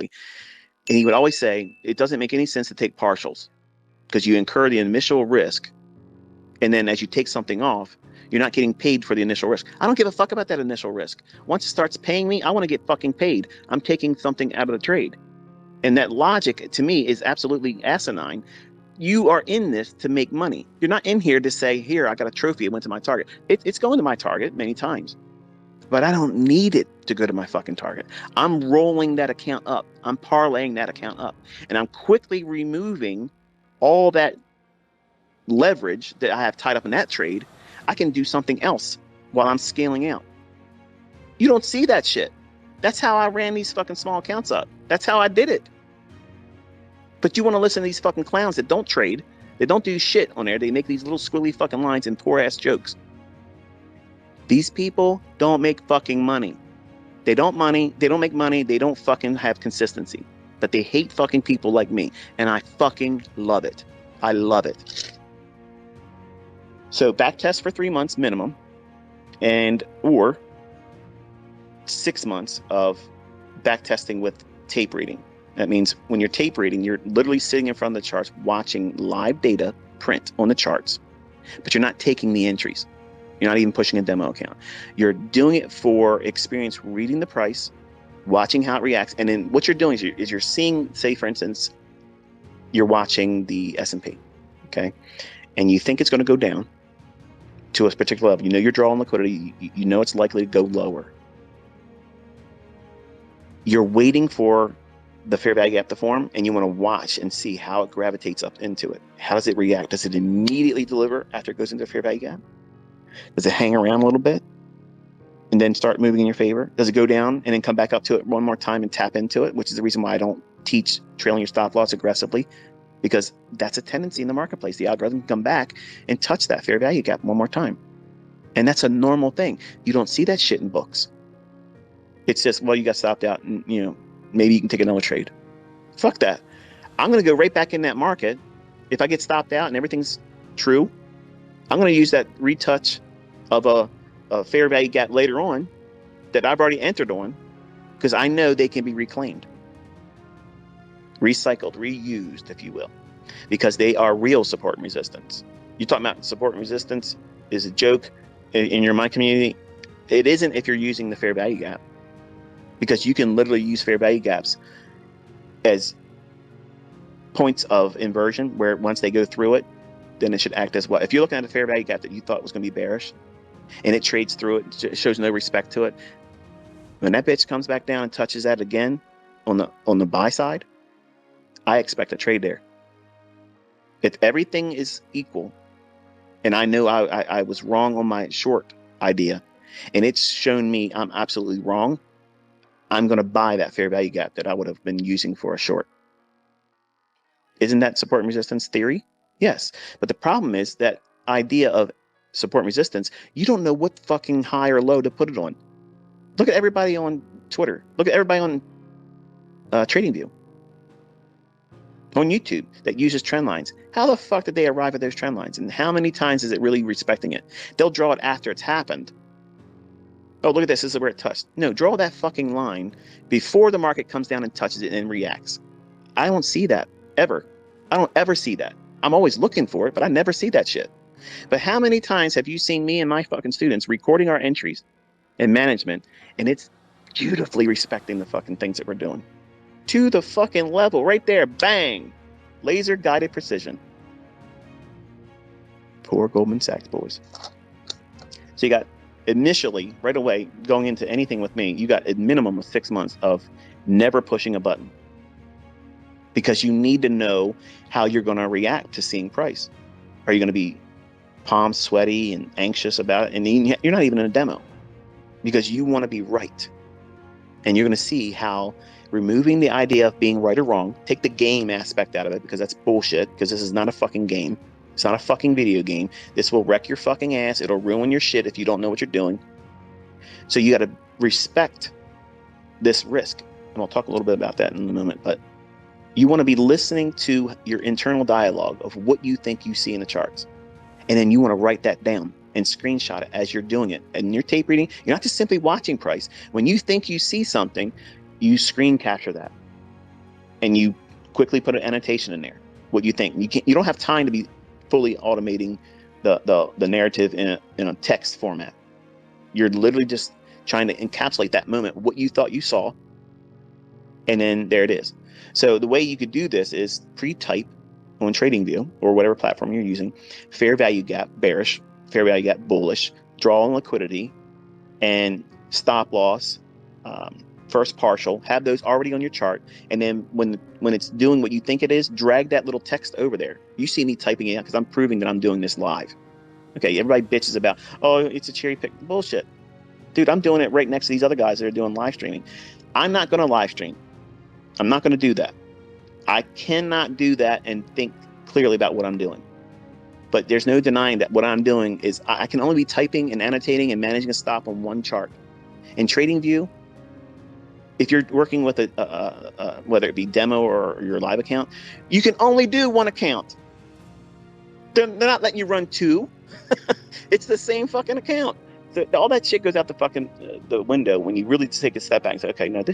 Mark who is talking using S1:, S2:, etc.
S1: exactly. And he would always say, it doesn't make any sense to take partials because you incur the initial risk. And then as you take something off, you're not getting paid for the initial risk. I don't give a fuck about that initial risk. Once it starts paying me, I want to get fucking paid. I'm taking something out of the trade. And that logic to me is absolutely asinine. You are in this to make money. You're not in here to say, here, I got a trophy. It went to my target. It's going to my target many times, but I don't need it to go to my fucking target. I'm rolling that account up. I'm parlaying that account up. And I'm quickly removing all that leverage that I have tied up in that trade. I can do something else while I'm scaling out. You don't see that shit. That's how I ran these fucking small accounts up. That's how I did it. But you want to listen to these fucking clowns that don't trade. They don't do shit on there. They make these little squiggly fucking lines and poor ass jokes. These people don't make fucking money. They don't make money. They don't fucking have consistency. But they hate fucking people like me. And I fucking love it. I love it. So backtest for 3 months minimum, or 6 months of backtesting with tape reading. That means when you're tape reading, you're literally sitting in front of the charts, watching live data print on the charts, but you're not taking the entries. You're not even pushing a demo account. You're doing it for experience, reading the price, watching how it reacts. And then what you're doing is you're seeing, say, for instance, you're watching the S&P, okay? And you think it's going to go down to a particular level. You know you're drawing liquidity. You know it's likely to go lower. You're waiting for the fair value gap to form, and you want to watch and see how it gravitates up into it. How does it react? Does it immediately deliver after it goes into a fair value gap? Does it hang around a little bit and then start moving in your favor? Does it go down and then come back up to it one more time and tap into it, which is the reason why I don't teach trailing your stop loss aggressively, because that's a tendency in the marketplace. The algorithm can come back and touch that fair value gap one more time. And that's a normal thing. You don't see that shit in books. It's just, well, you got stopped out and, maybe you can take another trade. Fuck that. I'm going to go right back in that market. If I get stopped out and everything's true, I'm going to use that retouch of a fair value gap later on that I've already entered on, because I know they can be reclaimed, recycled, reused, if you will, because they are real support and resistance. You talking about support and resistance is a joke in your mind community. It isn't if you're using the fair value gap, because you can literally use fair value gaps as points of inversion, where once they go through it, then it should act as what? If you're looking at a fair value gap that you thought was going to be bearish and it trades through it, shows no respect to it, when that bitch comes back down and touches that again on the buy side, I expect a trade there. If everything is equal, and I know I was wrong on my short idea, and it's shown me I'm absolutely wrong, I'm going to buy that fair value gap that I would have been using for a short. Isn't that support and resistance theory? Yes. But the problem is that idea of support and resistance, you don't know what fucking high or low to put it on. Look at everybody on Twitter. Look at everybody on TradingView, on YouTube, that uses trend lines. How the fuck did they arrive at those trend lines? And how many times is it really respecting it? They'll draw it after it's happened. Oh, look at this. This is where it touched. No, draw that fucking line before the market comes down and touches it and reacts. I don't see that ever. I don't ever see that. I'm always looking for it, but I never see that shit. But how many times have you seen me and my fucking students recording our entries in management, and it's beautifully respecting the fucking things that we're doing to the fucking level right there? Bang, laser guided precision. Poor Goldman Sachs boys. So you got initially, right away, going into anything with me, you got a minimum of 6 months of never pushing a button, because you need to know how you're going to react to seeing price. Are you going to be palms sweaty and anxious about it? And you're not even in a demo, because you want to be right. And you're going to see how removing the idea of being right or wrong, take the game aspect out of it, because that's bullshit, because this is not a fucking game. It's not a fucking video game. This will wreck your fucking ass. It'll ruin your shit if you don't know what you're doing. So you got to respect this risk. And I'll talk a little bit about that in a moment, but you want to be listening to your internal dialogue of what you think you see in the charts. And then you want to write that down and screenshot it as you're doing it. And you're tape reading, you're not just simply watching price. When you think you see something, you screen capture that. and you quickly put an annotation in there, what you think. You don't have time to be fully automating the narrative in a text format. You're literally just trying to encapsulate that moment, what you thought you saw, and then there it is. So the way you could do this is pre-type on TradingView or whatever platform you're using, fair value gap bearish, fair value gap bullish, draw on liquidity, and stop loss, first partial, have those already on your chart. And then when it's doing what you think it is, drag that little text over there. You see me typing it out because I'm proving that I'm doing this live. Okay, everybody bitches about, oh, it's a cherry pick. Bullshit. Dude, I'm doing it right next to these other guys that are doing live streaming. I'm not going to live stream. I'm not going to do that. I cannot do that and think clearly about what I'm doing. But there's no denying that what I'm doing is I can only be typing and annotating and managing a stop on one chart. In TradingView, if you're working with whether it be demo or your live account, you can only do one account. They're not letting you run two. It's the same fucking account. So all that shit goes out the fucking the window when you really take a step back and say, okay, no, this